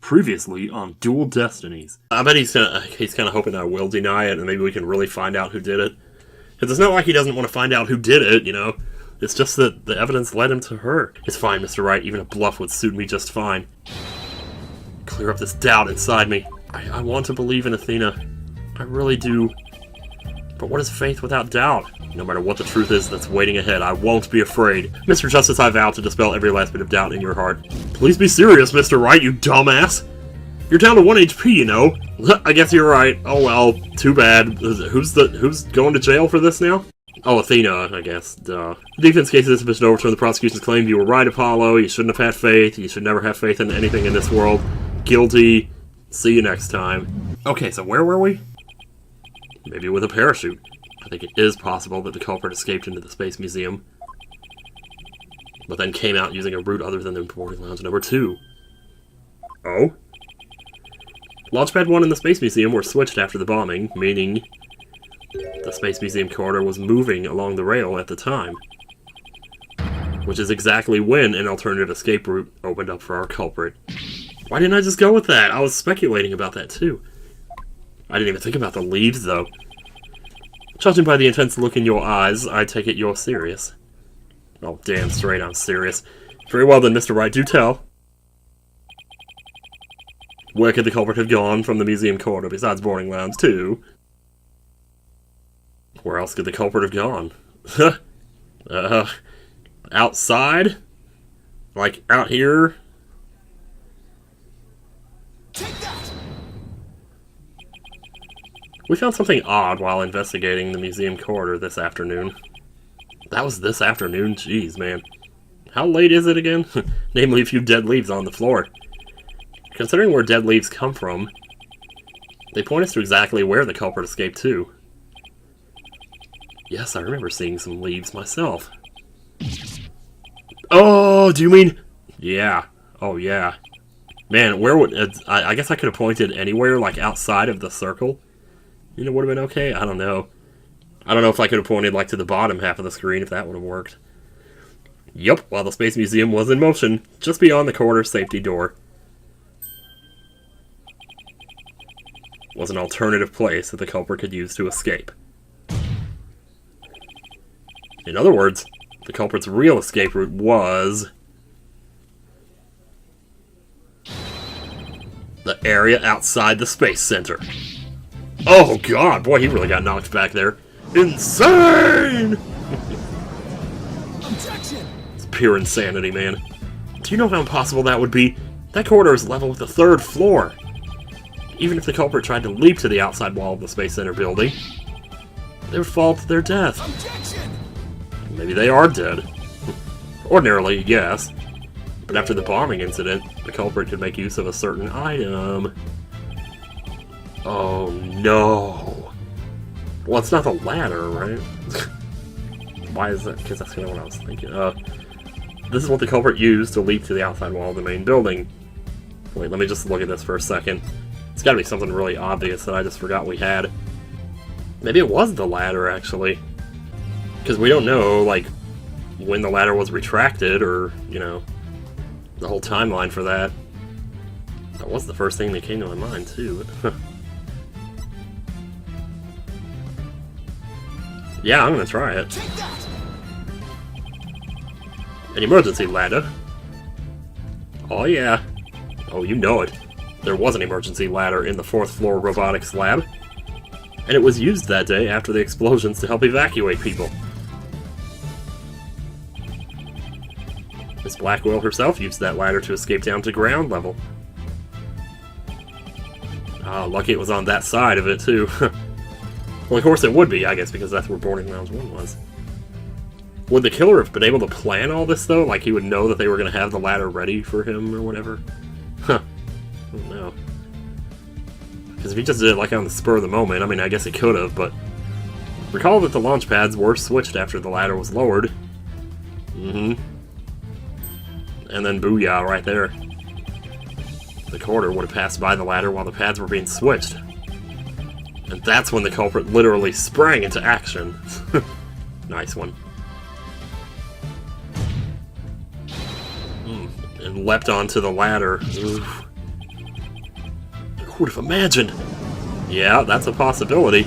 Previously on Dual Destinies. I bet he's kind of hoping I will deny it, and maybe we can really find out who did it. Because it's not like he doesn't want to find out who did it, you know. It's just that the evidence led him to her. It's fine, Mr. Wright. Even a bluff would suit me just fine. Clear up this doubt inside me. I want to believe in Athena. I really do. But what is faith without doubt? No matter what the truth is that's waiting ahead, I won't be afraid. Mr. Justice, I vow to dispel every last bit of doubt in your heart. Please be serious, Mr. Wright, you dumbass! You're down to 1 HP, you know. I guess you're right. Oh well, too bad. Who's going to jail for this now? Oh, Athena, I guess. Duh. The defense case is sufficient to overturn the prosecution's claim. You were right, Apollo. You shouldn't have had faith. You should never have faith in anything in this world. Guilty. See you next time. Okay, so where were we? Maybe with a parachute. I think it is possible that the culprit escaped into the Space Museum, but then came out using a route other than the boarding lounge number 2. Oh? Launchpad 1 and the Space Museum were switched after the bombing, meaning the Space Museum corridor was moving along the rail at the time, which is exactly when an alternative escape route opened up for our culprit. Why didn't I just go with that? I was speculating about that too. I didn't even think about the leaves, though. Judging by the intense look in your eyes, I take it you're serious. Oh, damn straight I'm serious. Very well then, Mr. Wright, do tell. Where could the culprit have gone from the museum corridor besides boarding lounge 2? Where else could the culprit have gone? Outside? Like, out here? We found something odd while investigating the museum corridor this afternoon. That was this afternoon? Jeez, man. How late is it again? Namely, a few dead leaves on the floor. Considering where dead leaves come from, they point us to exactly where the culprit escaped to. Yes, I remember seeing some leaves myself. Oh, do you mean... Yeah. Oh, yeah. Man, where would... I guess I could have pointed anywhere, like outside of the circle. You know, would have been okay? I don't know. I don't know if I could have pointed, like, to the bottom half of the screen, if that would have worked. Yup, while the Space Museum was in motion, just beyond the corridor safety door was an alternative place that the culprit could use to escape. In other words, the culprit's real escape route was the area outside the Space Center. Oh god, boy, he really got knocked back there. Insane! Objection! It's pure insanity, man. Do you know how impossible that would be? That corridor is level with the 3rd floor. Even if the culprit tried to leap to the outside wall of the Space Center building, they would fall to their death. Objection! Maybe they are dead. Ordinarily, yes. But after the bombing incident, the culprit could make use of a certain item. Oh no. Well, it's not the ladder, right? Why is that? Because that's kind of what I was thinking. This is what the culprit used to leap to the outside wall of the main building. Wait, let me just look at this for a second. It's gotta be something really obvious that I just forgot we had. Maybe it was the ladder, actually. Because we don't know, like, when the ladder was retracted, or, you know, the whole timeline for that. That was the first thing that came to my mind, too. Yeah, I'm gonna try it. An emergency ladder? Oh yeah. Oh, you know it. There was an emergency ladder in the 4th floor robotics lab. And it was used that day after the explosions to help evacuate people. Miss Blackquill herself used that ladder to escape down to ground level. Ah, lucky it was on that side of it, too. Well, of course it would be, I guess, because that's where boarding lounge 1 was. Would the killer have been able to plan all this, though? Like, he would know that they were going to have the ladder ready for him, or whatever? Huh. I don't know. Because if he just did it, like, on the spur of the moment, I mean, I guess he could have, but... Recall that the launch pads were switched after the ladder was lowered. Mm-hmm. And then booyah, right there. The corridor would have passed by the ladder while the pads were being switched. And that's when the culprit literally sprang into action. Nice one. And leapt onto the ladder. Oof. Who would have imagined? Yeah, that's a possibility.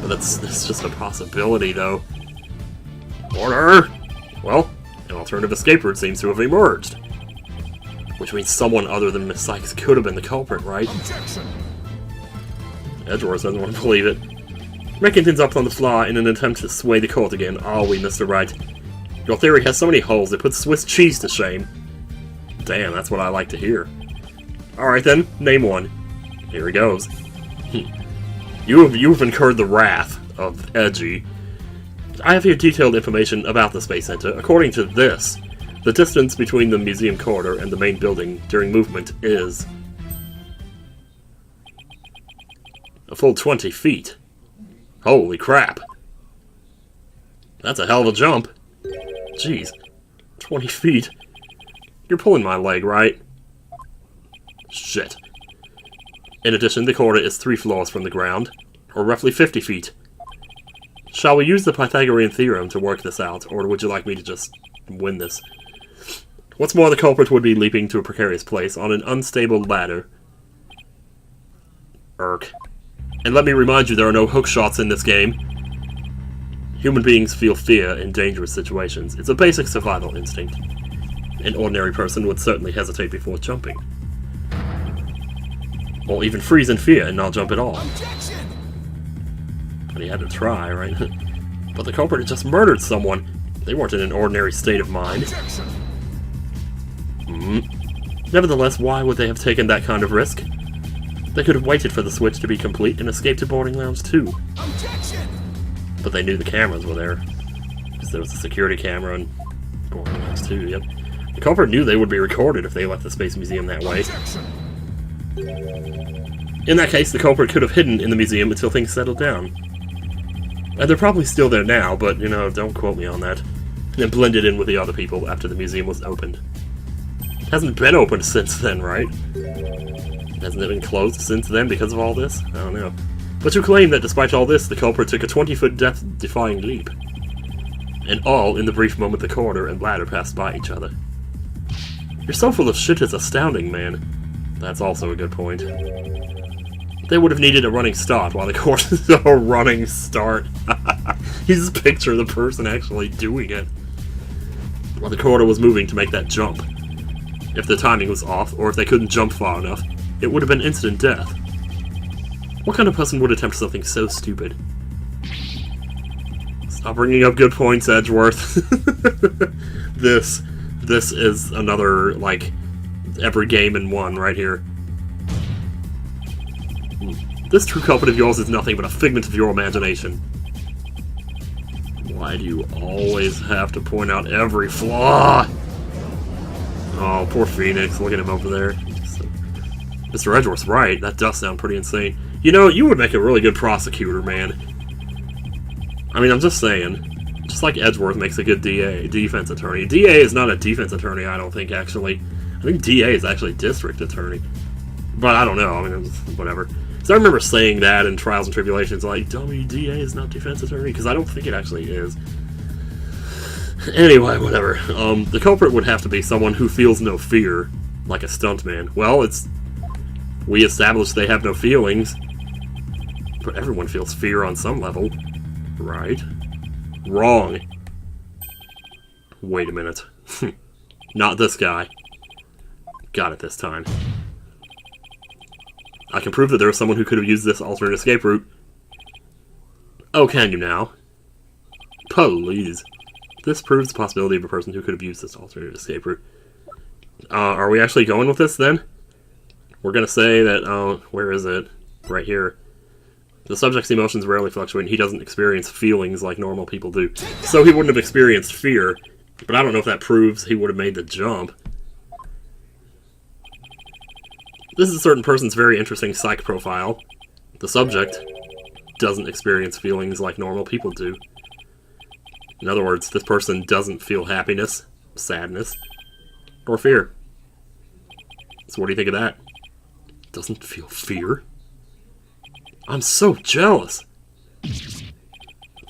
But that's just a possibility, though. Order! Well, an alternative escape route seems to have emerged. Which means someone other than Miss Sykes could have been the culprit, right? Objection. Edgeworth doesn't want to believe it. Making things up on the fly in an attempt to sway the court again, are we, Mr. Wright? Your theory has so many holes, it puts Swiss cheese to shame. Damn, that's what I like to hear. Alright then, name one. Here he goes. You've incurred the wrath of Edgy. I have here detailed information about the Space Center. According to this, the distance between the museum corridor and the main building during movement is a full 20 feet. Holy crap. That's a hell of a jump. Jeez. 20 feet. You're pulling my leg, right? Shit. In addition, the corridor is 3 floors from the ground, or roughly 50 feet. Shall we use the Pythagorean theorem to work this out, or would you like me to just win this? What's more, the culprit would be leaping to a precarious place on an unstable ladder. Irk. And let me remind you, there are no hook shots in this game. Human beings feel fear in dangerous situations. It's a basic survival instinct. An ordinary person would certainly hesitate before jumping. Or even freeze in fear and not jump at all. Objection. But he had to try, right? But the culprit had just murdered someone. They weren't in an ordinary state of mind. Objection. Nevertheless, why would they have taken that kind of risk? They could have waited for the switch to be complete and escaped to boarding lounge 2. Objection. But they knew the cameras were there. Because there was a security camera in boarding lounge 2, yep. The culprit knew they would be recorded if they left the Space Museum that way. Objection. In that case, the culprit could have hidden in the museum until things settled down. And they're probably still there now, but, you know, don't quote me on that. And then blended in with the other people after the museum was opened. It hasn't been opened since then, right? Hasn't it been closed since then because of all this? I don't know. But you claim that despite all this, the culprit took a 20-foot death-defying leap. And all in the brief moment the corridor and ladder passed by each other. You're so full of shit, it's astounding, man. That's also a good point. They would have needed a running start while the court is a running start. You just picture the person actually doing it. While the corridor was moving to make that jump. If the timing was off, or if they couldn't jump far enough, it would have been instant death. What kind of person would attempt something so stupid? Stop bringing up good points, Edgeworth. This is another, like, every game in one right here. This true culprit of yours is nothing but a figment of your imagination. Why do you always have to point out every flaw? Oh, poor Phoenix. Look at him over there. Mr. Edgeworth's right. That does sound pretty insane. You know, you would make a really good prosecutor, man. I mean, I'm just saying. Just like Edgeworth makes a good defense attorney. DA is not a defense attorney, I don't think, actually. I think DA is actually district attorney. But I don't know. I mean, whatever. So I remember saying that in Trials and Tribulations, like, dummy, DA is not defense attorney, because I don't think it actually is. Anyway, whatever. The culprit would have to be someone who feels no fear, like a stuntman. Well, we established they have no feelings, but everyone feels fear on some level, right? Wrong. Wait a minute. Not this guy. Got it this time. I can prove that there was someone who could have used this alternate escape route. Oh, can you now? Please. This proves the possibility of a person who could have used this alternate escape route. Are we actually going with this, then? We're gonna say that, where is it? Right here. The subject's emotions rarely fluctuate, and he doesn't experience feelings like normal people do. So he wouldn't have experienced fear, but I don't know if that proves he would have made the jump. This is a certain person's very interesting psych profile. The subject doesn't experience feelings like normal people do. In other words, this person doesn't feel happiness, sadness, or fear. So what do you think of that? Doesn't feel fear? I'm so jealous.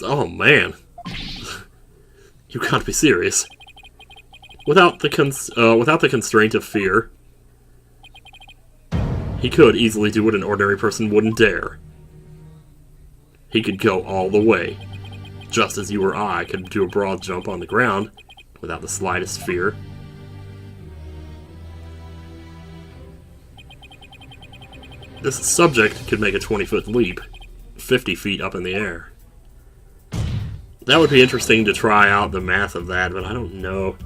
Oh man. You can't be serious. Without the constraint of fear, He could easily do what an ordinary person wouldn't dare. He could go all the way, just as you or I could do a broad jump on the ground without the slightest fear. This subject could make a 20-foot leap, 50 feet up in the air. That would be interesting to try out the math of that, but I don't know.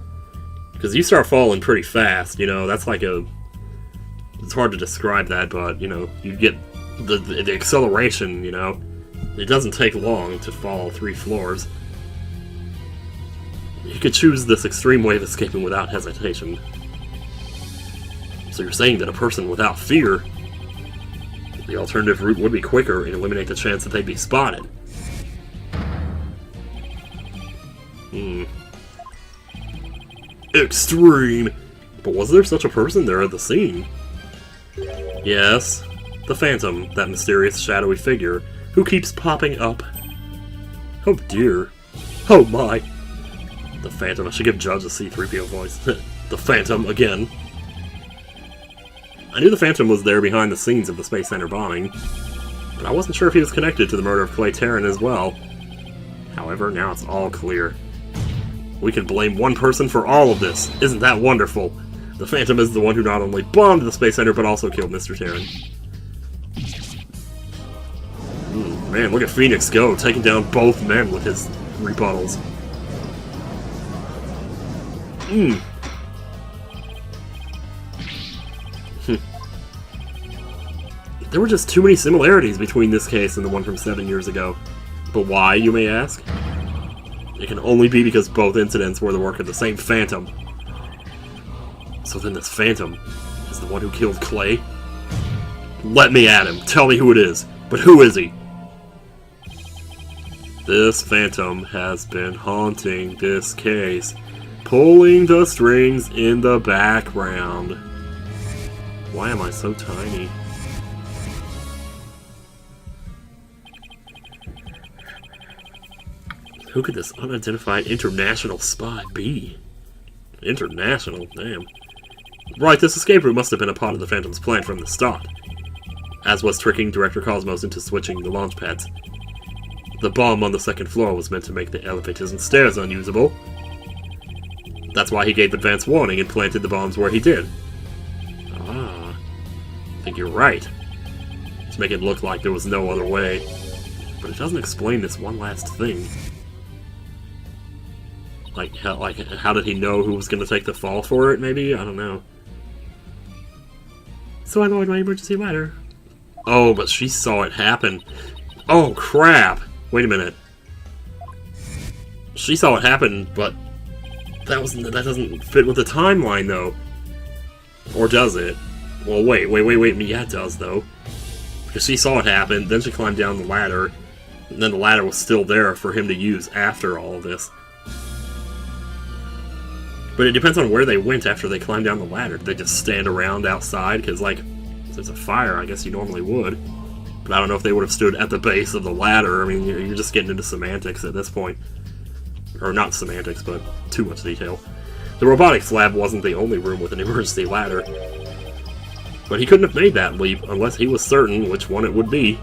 Because you start falling pretty fast, you know, that's like a... It's hard to describe that, but, you know, you get the acceleration, you know. It doesn't take long to fall 3 floors. You could choose this extreme way of escaping without hesitation. So you're saying that a person without fear, the alternative route would be quicker and eliminate the chance that they'd be spotted. Extreme! But was there such a person there at the scene? Yes, the Phantom, that mysterious shadowy figure who keeps popping up. Oh dear. Oh my. The Phantom, I should give Judge a C-3PO voice. The Phantom, again. I knew the Phantom was there behind the scenes of the Space Center bombing, but I wasn't sure if he was connected to the murder of Clay Terran as well. However, now it's all clear. We can blame one person for all of this. Isn't that wonderful? The Phantom is the one who not only bombed the Space Center, but also killed Mr. Terran. Man, look at Phoenix go, taking down both men with his rebuttals. There were just too many similarities between this case and the one from 7 years ago. But why, you may ask? It can only be because both incidents were the work of the same Phantom. So then this Phantom is the one who killed Clay? Let me at him. Tell me who it is. But who is he? This Phantom has been haunting this case, pulling the strings in the background. Why am I so tiny? Who could this unidentified international spy be? International? Damn. Right, this escape route must have been a part of the Phantom's plan from the start, as was tricking Director Cosmos into switching the launch pads. The bomb on the second floor was meant to make the elevators and stairs unusable. That's why he gave advance warning and planted the bombs where he did. Ah, I think you're right. To make it look like there was no other way. But it doesn't explain this one last thing. How did he know who was going to take the fall for it, maybe? I don't know. So I lowered my emergency ladder. Oh, but she saw it happen. Oh, crap! Wait a minute. She saw it happen, but that doesn't fit with the timeline, though. Or does it? Well, wait. Yeah, it does, though. Because she saw it happen, then she climbed down the ladder, and then the ladder was still there for him to use after all of this. But it depends on where they went after they climbed down the ladder. Did they just stand around outside? Because, like, if there's a fire, I guess you normally would. But I don't know if they would have stood at the base of the ladder. I mean, you're just getting into semantics at this point. Or not semantics, but too much detail. The robotics lab wasn't the only room with an emergency ladder. But he couldn't have made that leap unless he was certain which one it would be.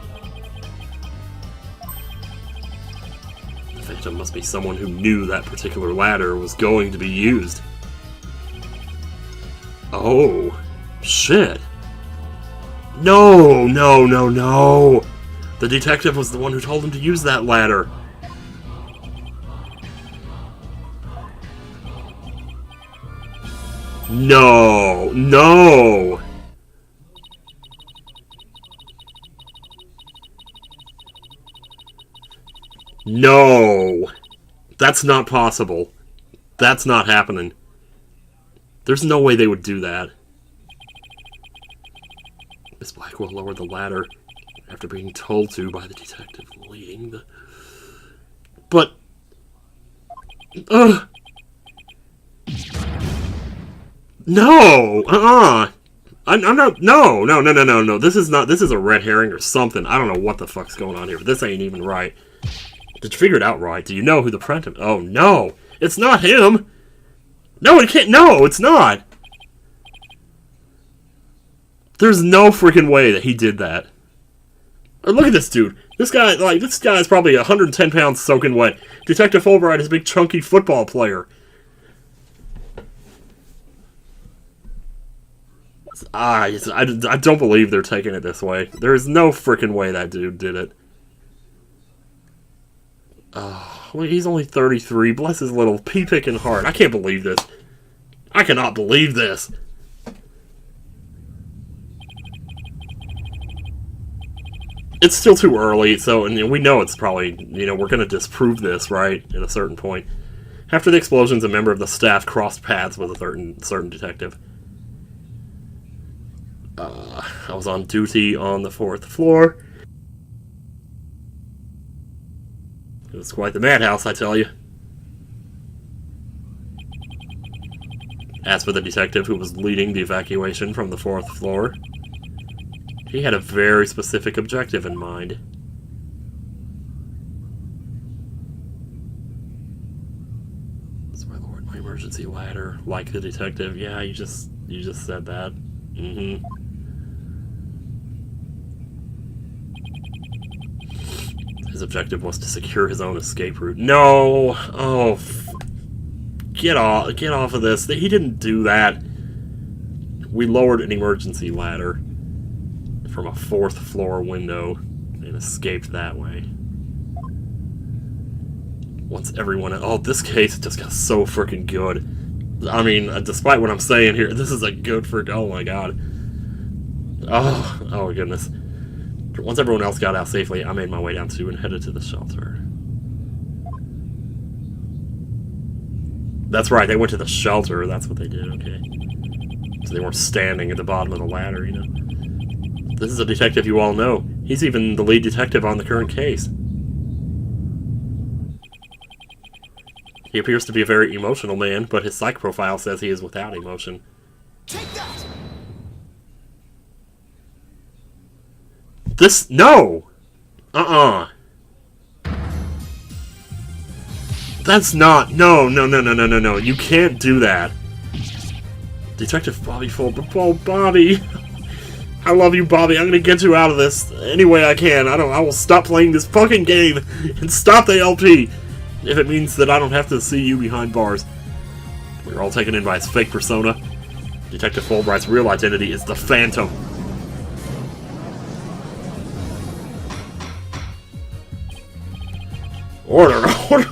The Phantom must be someone who knew that particular ladder was going to be used. Oh, shit. No! The detective was the one who told him to use that ladder. No! No! That's not possible. That's not happening. There's no way they would do that. Miss Blackwell lowered the ladder after being told to by the detective leading the... But... No! I'm not... No. This is a red herring or something. I don't know what the fuck's going on here, but this ain't even right. Did you figure it out right? Do you know who the Phantom... Oh, no! It's not him! No, it can't... No, it's not! There's no freaking way that he did that. Look at this dude. This guy is probably 110 pounds soaking wet. Detective Fulbright is a big chunky football player. I don't believe they're taking it this way. There is no freaking way that dude did it. Oh, he's only 33. Bless his little pea-picking heart. I can't believe this. I cannot believe this. It's still too early, so and we know it's probably, we're going to disprove this, right, at a certain point. After the explosions, a member of the staff crossed paths with a certain detective. I was on duty on the 4th floor. It was quite the madhouse, I tell you. As for the detective who was leading the evacuation from the 4th floor, he had a very specific objective in mind. So my lord, my emergency ladder, like the detective. Yeah, you just said that. Mm-hmm. His objective was to secure his own escape route. No! Oh, get off of this. He didn't do that. We lowered an emergency ladder from a 4th floor window and escaped that way. Once everyone... Oh, this case just got so freaking good. I mean, despite what I'm saying here, this is a good oh my god. Oh my goodness. Once everyone else got out safely, I made my way down to and headed to the shelter. That's right, they went to the shelter. That's what they did, okay. So they weren't standing at the bottom of the ladder, This is a detective you all know. He's even the lead detective on the current case. He appears to be a very emotional man, but his psych profile says he is without emotion. Take that! No! That's not... No. You can't do that. Detective Bobby Fulbright. Oh, Bobby. I love you, Bobby. I'm gonna get you out of this any way I can. I will stop playing this fucking game and stop the LP if it means that I don't have to see you behind bars. We're all taken in by his fake persona. Detective Fulbright's real identity is the Phantom. Order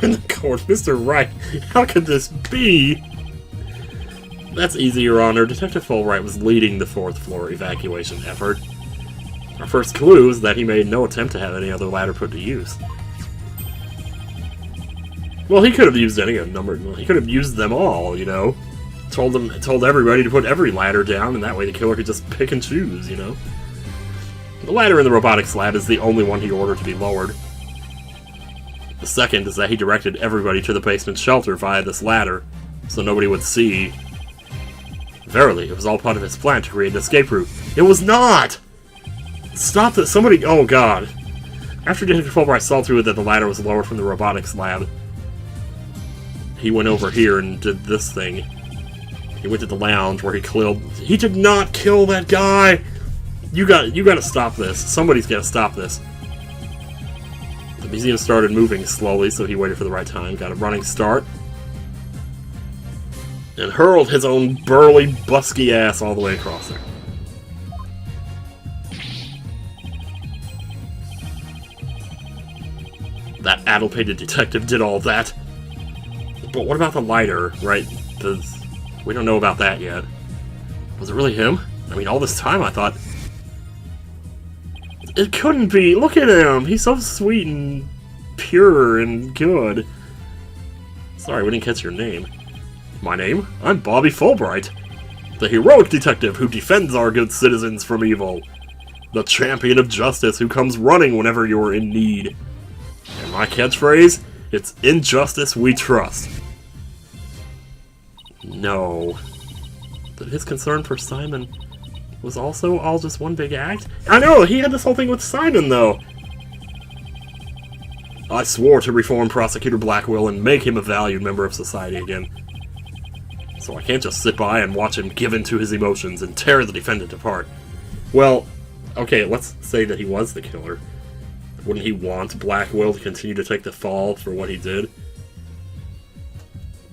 in the court, Mr. Wright. How could this be? That's easy, Your Honor. Detective Fulbright was leading the 4th floor evacuation effort. Our first clue is that he made no attempt to have any other ladder put to use. Well, he could have used any number. He could have used them all, Told everybody to put every ladder down, and that way the killer could just pick and choose, The ladder in the robotics lab is the only one he ordered to be lowered. The second is that he directed everybody to the basement shelter via this ladder, so nobody would see. Verily, it was all part of his plan to create an escape route. It was not! Stop this! Somebody... Oh, God. After Detective Fulbright saw through it that the ladder was lowered from the robotics lab, he went over here and did this thing. He went to the lounge where he killed... He did not kill that guy! You gotta stop this. Somebody's gotta stop this. The museum started moving slowly, so he waited for the right time, got a running start, and hurled his own burly, busky ass all the way across there. That addle-pated detective did all that. But what about the lighter, right? We don't know about that yet. Was it really him? I mean, all this time I thought... It couldn't be! Look at him! He's so sweet and pure and good. Sorry, we didn't catch your name. My name? I'm Bobby Fulbright, the heroic detective who defends our good citizens from evil. The champion of justice who comes running whenever you're in need. And my catchphrase? It's injustice we trust. No. But his concern for Simon was also all just one big act? I know! He had this whole thing with Simon, though! I swore to reform Prosecutor Blackquill and make him a valued member of society again. So I can't just sit by and watch him give in to his emotions and tear the defendant apart. Well, okay, let's say that he was the killer. Wouldn't he want Blackquill to continue to take the fall for what he did?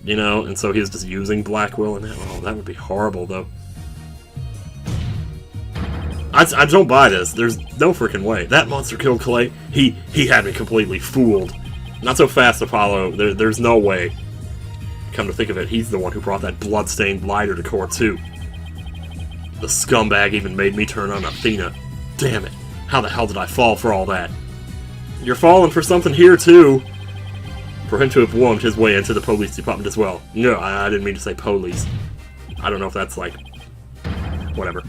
You know, and so he was just using Blackquill, and oh, that would be horrible, though. I don't buy this. There's no freaking way. That monster killed Clay. He had me completely fooled. Not so fast, Apollo. There's no way. Come to think of it, he's the one who brought that blood-stained lighter to court, too. The scumbag even made me turn on Athena. Damn it. How the hell did I fall for all that? You're falling for something here, too. For him to have wormed his way into the police department as well. No, I didn't mean to say police. I don't know if that's like... whatever.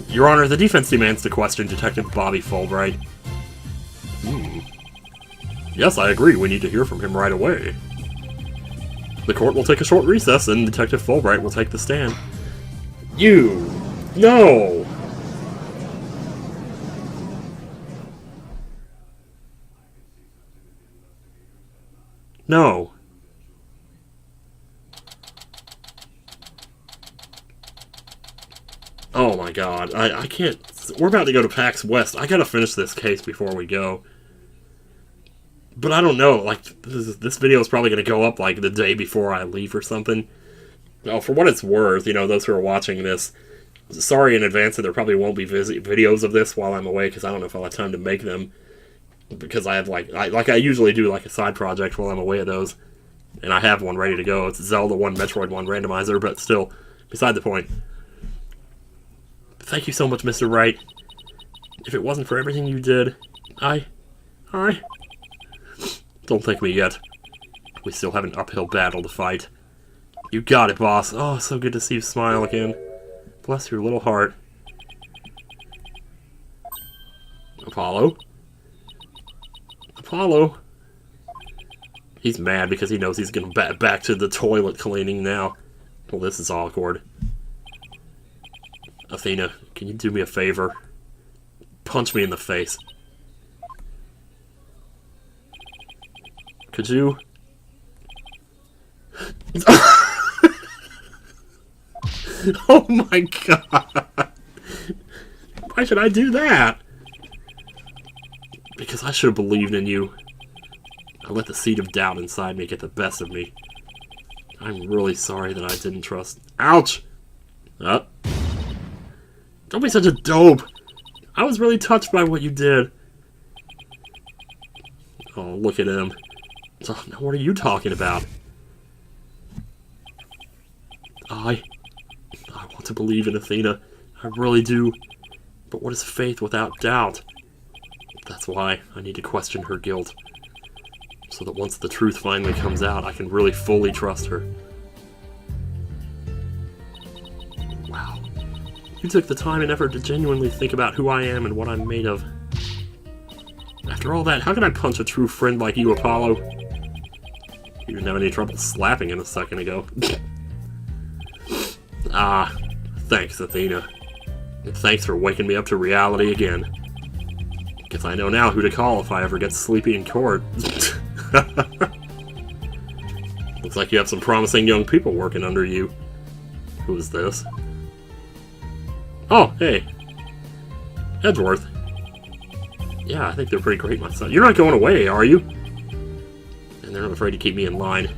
Your Honor, the defense demands to question Detective Bobby Fulbright. Yes, I agree. We need to hear from him right away. The court will take a short recess, and Detective Fulbright will take the stand. You! No! No. Oh my god, I can't... We're about to go to PAX West. I gotta finish this case before we go. But I don't know, like, this video is probably gonna go up, like, the day before I leave or something. Well, for what it's worth, you know, those who are watching this, sorry in advance that there probably won't be videos of this while I'm away, because I don't know if I'll have time to make them. Because I have, like I usually do, like, a side project while I'm away of those. And I have one ready to go. It's Zelda 1, Metroid 1 randomizer, but still, beside the point. Thank you so much, Mr. Wright. If it wasn't for everything you did, I... Don't thank me yet. We still have an uphill battle to fight. You got it, boss. Oh, so good to see you smile again. Bless your little heart. Apollo? Apollo? He's mad because he knows he's going back to the toilet cleaning now. Well, this is awkward. Athena, can you do me a favor? Punch me in the face. Could you? Oh my god! Why should I do that? Because I should have believed in you. I let the seed of doubt inside me get the best of me. I'm really sorry that I didn't trust... Ouch! Don't be such a dope! I was really touched by what you did. Oh, look at him. So, now what are you talking about? I want to believe in Athena. I really do. But what is faith without doubt? That's why I need to question her guilt. So that once the truth finally comes out, I can really fully trust her. Wow. You took the time and effort to genuinely think about who I am and what I'm made of. After all that, how can I punch a true friend like you, Apollo? You didn't have any trouble slapping him a second ago. Thanks, Athena. And thanks for waking me up to reality again. Guess I know now who to call if I ever get sleepy in court. Looks like you have some promising young people working under you. Who is this? Oh, hey. Edgeworth. Yeah, I think they're pretty great, my son. You're not going away, are you? And they're not afraid to keep me in line.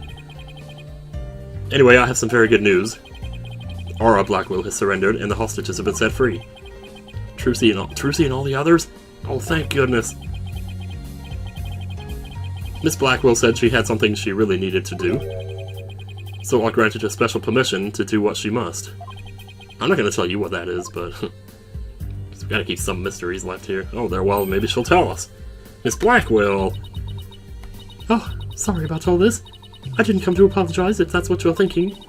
Anyway, I have some very good news. Aura Blackquill has surrendered, and the hostages have been set free. Trucy and all the others? Oh, thank goodness. Miss Blackquill said she had something she really needed to do. So I granted her special permission to do what she must. I'm not going to tell you what that is, but... we gotta keep some mysteries left here. Oh, there, well, maybe she'll tell us. Miss Blackquill! Oh, sorry about all this. I didn't come to apologize if that's what you're thinking.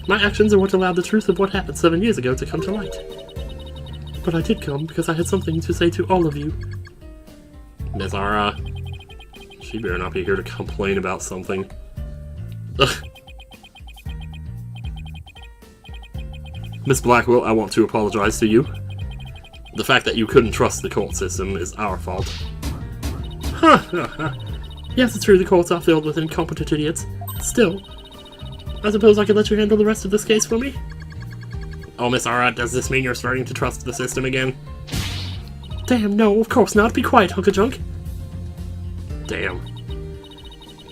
My actions are what allowed the truth of what happened 7 years ago to come to light. But I did come because I had something to say to all of you. Miss Aura. She better not be here to complain about something. Ugh. Miss Blackquill, I want to apologize to you. The fact that you couldn't trust the court system is our fault. Yes, it's true the courts are filled with incompetent idiots. Still, I suppose I could let you handle the rest of this case for me? Oh, Miss Aura, does this mean you're starting to trust the system again? Damn, no, of course not. Be quiet, hunk of junk. Damn.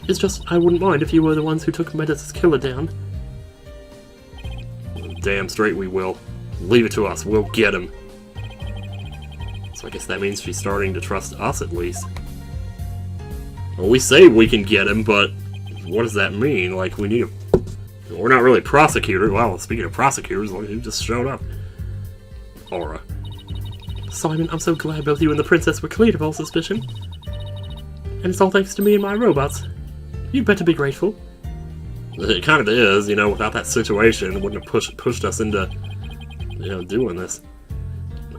It's just, I wouldn't mind if you were the ones who took Metis' killer down. Damn straight we will. Leave it to us, we'll get him. So I guess that means she's starting to trust us at least. Well, we say we can get him, but what does that mean? Like, we need a... We're not really prosecutors. Well, speaking of prosecutors, look who just showed up. Aura. Simon, I'm so glad both you and the princess were cleared of all suspicion. And it's all thanks to me and my robots. You'd better be grateful. It kind of is, you know, without that situation, it wouldn't have pushed us into, you know, doing this.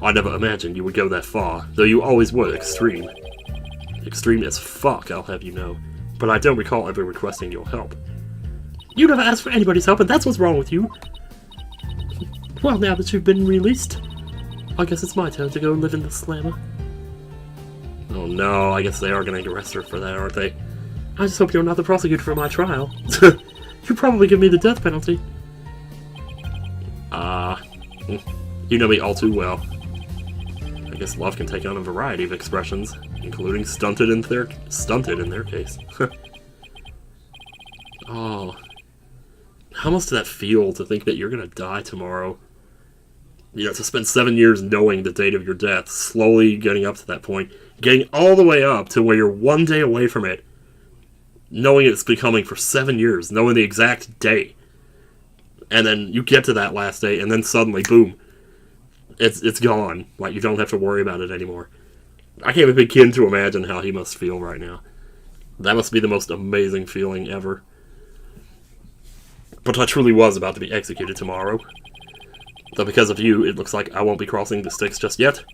I never imagined you would go that far, though you always were extreme. Extreme as fuck, I'll have you know. But I don't recall ever requesting your help. You never asked for anybody's help, and that's what's wrong with you. Well, now that you've been released, I guess it's my turn to go live in the slammer. Oh no, I guess they are going to arrest her for that, aren't they? I just hope you're not the prosecutor for my trial. You probably give me the death penalty. You know me all too well. I guess love can take on a variety of expressions, including stunted in their case. Oh. How must that feel to think that you're gonna die tomorrow? You know, to spend 7 years knowing the date of your death, slowly getting up to that point, getting all the way up to where you're 1 day away from it, knowing it's been coming for 7 years, knowing the exact day, and then you get to that last day, and then suddenly, boom, it's gone. Like, you don't have to worry about it anymore. I can't even begin to imagine how he must feel right now. That must be the most amazing feeling ever. But I truly was about to be executed tomorrow. Though because of you, it looks like I won't be crossing the Styx just yet.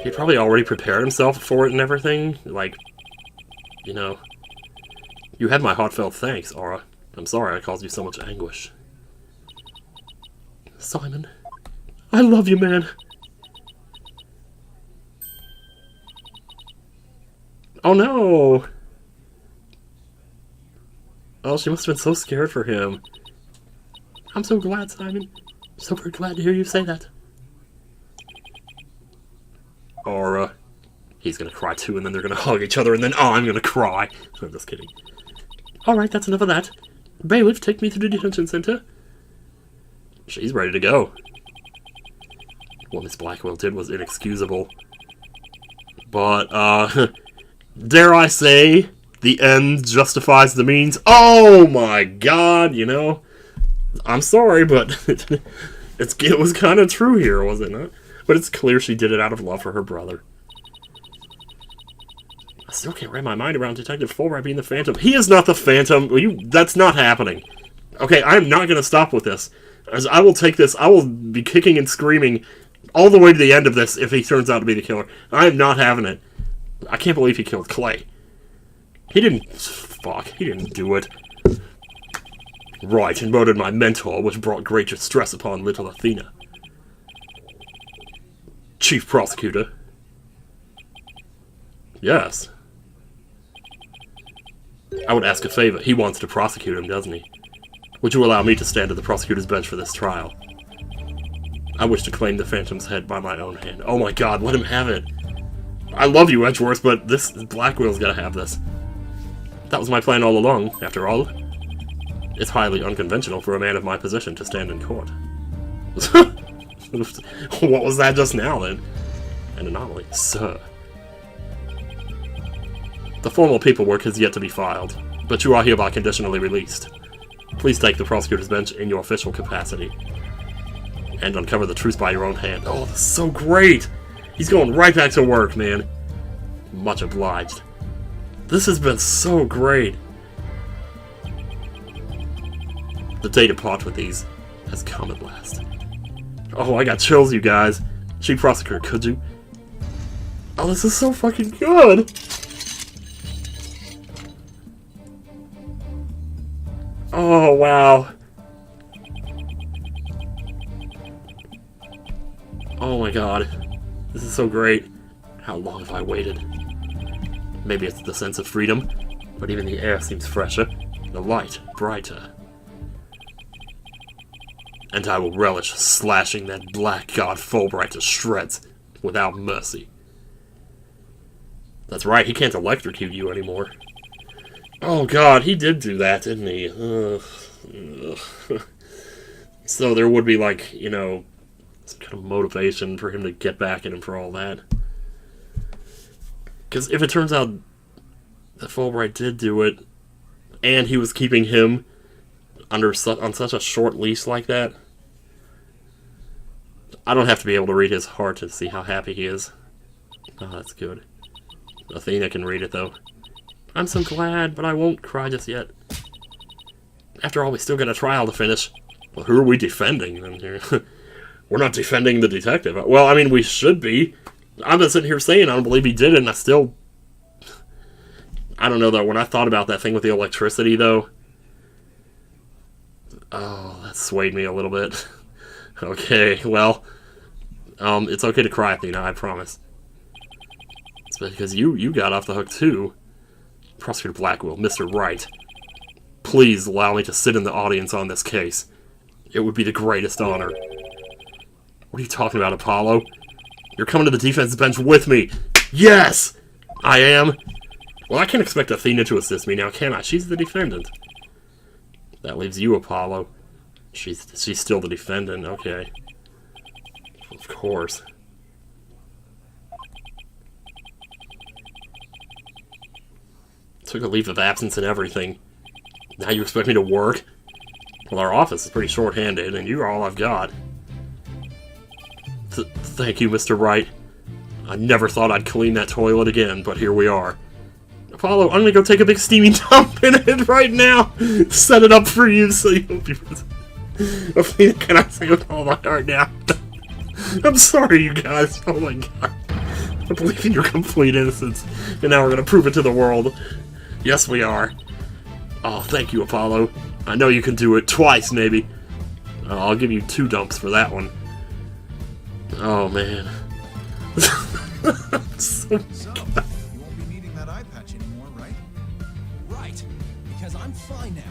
He probably already prepared himself for it and everything. Like, you know. You had my heartfelt thanks, Aura. I'm sorry I caused you so much anguish. Simon, I love you, man. Oh no! Oh, she must have been so scared for him. I'm so glad, Simon. So very glad to hear you say that. Aura. He's gonna cry too, and then they're gonna hug each other, and then I'm gonna cry. I'm just kidding. Alright, that's enough of that. Bailiff, take me to the detention center. She's ready to go. What Miss Blackquill did was inexcusable. But, dare I say, the end justifies the means. Oh my god, you know? I'm sorry, but it was kind of true here, was it not? But it's clear she did it out of love for her brother. I still can't wrap my mind around Detective Fulbright being the Phantom. He is not the Phantom. That's not happening. Okay, I'm not going to stop with this. As I will take this, I will be kicking and screaming all the way to the end of this if he turns out to be the killer. I am not having it. I can't believe he killed Clay. He didn't... Fuck, he didn't do it. Right, and murdered my mentor, which brought great distress upon little Athena. Chief Prosecutor. Yes. I would ask a favor. He wants to prosecute him, doesn't he? Would you allow me to stand at the prosecutor's bench for this trial? I wish to claim the Phantom's head by my own hand. Oh my god, let him have it. I love you, Edgeworth, but this Blackwill's gotta have this. That was my plan all along, after all. It's highly unconventional for a man of my position to stand in court. What was that just now, then? An anomaly, sir. The formal paperwork has yet to be filed, but you are hereby conditionally released. Please take the prosecutor's bench in your official capacity, and uncover the truth by your own hand. Oh, that's so great! He's going right back to work, man. Much obliged. This has been so great. The day to part with these has come at last. Oh, I got chills, you guys. Chief Prosecutor, could you? Oh, this is so fucking good! Oh, wow. Oh my god. This is so great. How long have I waited? Maybe it's the sense of freedom, but even the air seems fresher, the light brighter. and I will relish slashing that black god Fulbright to shreds without mercy. That's right, he can't electrocute you anymore. Oh god, he did do that, didn't he? So there would be, like, you know, some kind of motivation for him to get back at him for all that. Because if it turns out that Fulbright did do it, and he was keeping him on such a short leash like that, I don't have to be able to read his heart to see how happy he is. Oh, that's good. Athena can read it, though. I'm so glad, but I won't cry just yet. After all, we still got a trial to finish. Well, who are we defending then here? We're not defending the detective. Well, I mean, we should be. I'm just sitting here saying I don't believe he did it, and I still... I don't know, though. When I thought about that thing with the electricity, though... Oh, that swayed me a little bit. Okay, well... it's okay to cry, Athena, I promise. It's because you got off the hook, too. Prosecutor Blackquill, Mr. Wright. Please allow me to sit in the audience on this case. It would be the greatest honor. What are you talking about, Apollo? You're coming to the defense bench with me! Yes! I am! Well, I can't expect Athena to assist me now, can I? She's the defendant. That leaves you, Apollo. She's still the defendant, okay. Of course. Took a leave of absence and everything. Now you expect me to work? Well, our office is pretty short-handed, and you're all I've got. Thank you, Mr. Wright. I never thought I'd clean that toilet again, but here we are. Apollo, I'm gonna go take a big steamy dump in it right now! Set it up for you so you'll be... Athena, can I say with all my heart now? I'm sorry, you guys. Oh my god. I believe in your complete innocence, and now we're gonna prove it to the world. Yes, we are. Oh, thank you, Apollo. I know you can do it. Twice, maybe. I'll give you 2 dumps for that one. Oh, man. So, you won't be needing that eye patch anymore, right? Right, because I'm fine now.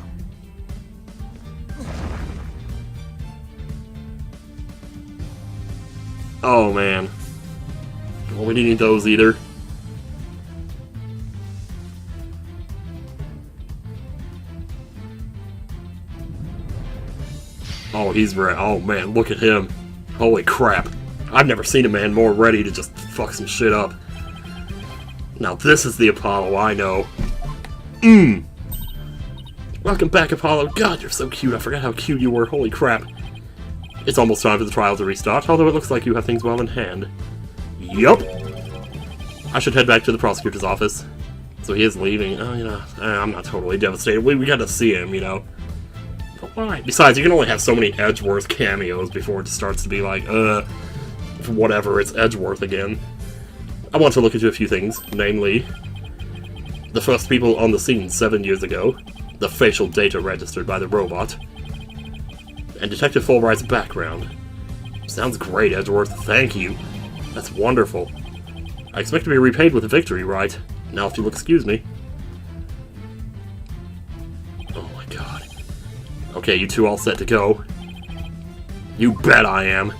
Oh, man. Well, we didn't need those either. Oh, he's ready. Oh, man, look at him. Holy crap. I've never seen a man more ready to just fuck some shit up. Now, this is the Apollo I know. Welcome back, Apollo. God, you're so cute. I forgot how cute you were. Holy crap. It's almost time for the trial to restart, although it looks like you have things well in hand. Yup. I should head back to the prosecutor's office. So he is leaving. Oh, you know, I'm not totally devastated. We got to see him, you know. But why? Besides, you can only have so many Edgeworth cameos before it starts to be like, whatever, it's Edgeworth again. I want to look into a few things, namely, the first people on the scene 7 years ago, the facial data registered by the robot, and Detective Fulbright's background. Sounds great, Edgeworth. Thank you. That's wonderful. I expect to be repaid with a victory, right? Now, if you'll excuse me. Oh my god. Okay, you two all set to go? You bet I am.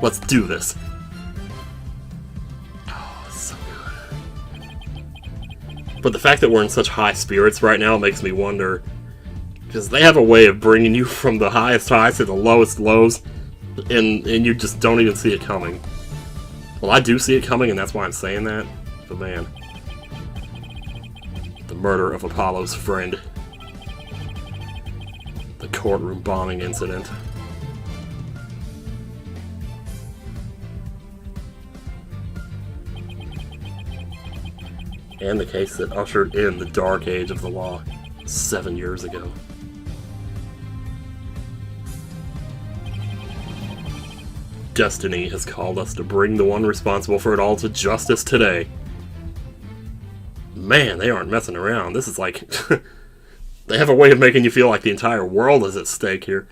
Let's do this. Oh, so good. But the fact that we're in such high spirits right now makes me wonder, because they have a way of bringing you from the highest highs to the lowest lows, and you just don't even see it coming. Well, I do see it coming, and that's why I'm saying that. But man, the murder of Apollo's friend, the courtroom bombing incident. And the case that ushered in the dark age of the law 7 years ago. Destiny has called us to bring the one responsible for it all to justice today. Man, they aren't messing around. This is like... they have a way of making you feel like the entire world is at stake here.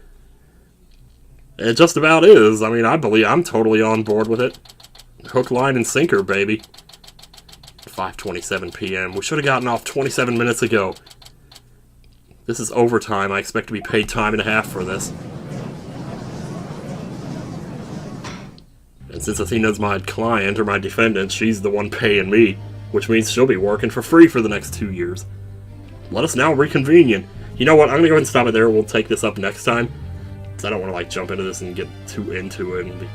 It just about is. I mean, I'm totally on board with it. Hook, line, and sinker, baby. 5:27 p.m. We should have gotten off 27 minutes ago. This is overtime. I expect to be paid time and a half for this. And since Athena's my client, or my defendant, she's the one paying me, which means she'll be working for free for the next 2 years. Let us now reconvene. You know what, I'm gonna go ahead and stop it there. We'll take this up next time. Because I don't want to, like, jump into this and get too into it. And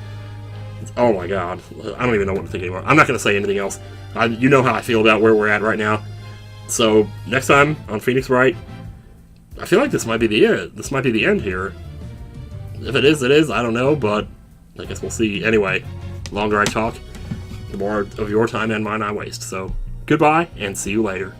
oh my god. I don't even know what to think anymore. I'm not gonna say anything else. You know how I feel about where we're at right now. So, next time on Phoenix Wright, I feel like this might be the end. This might be the end here. If it is, it is. I don't know, but I guess we'll see. Anyway, the longer I talk, the more of your time and mine I waste. So, goodbye, and see you later.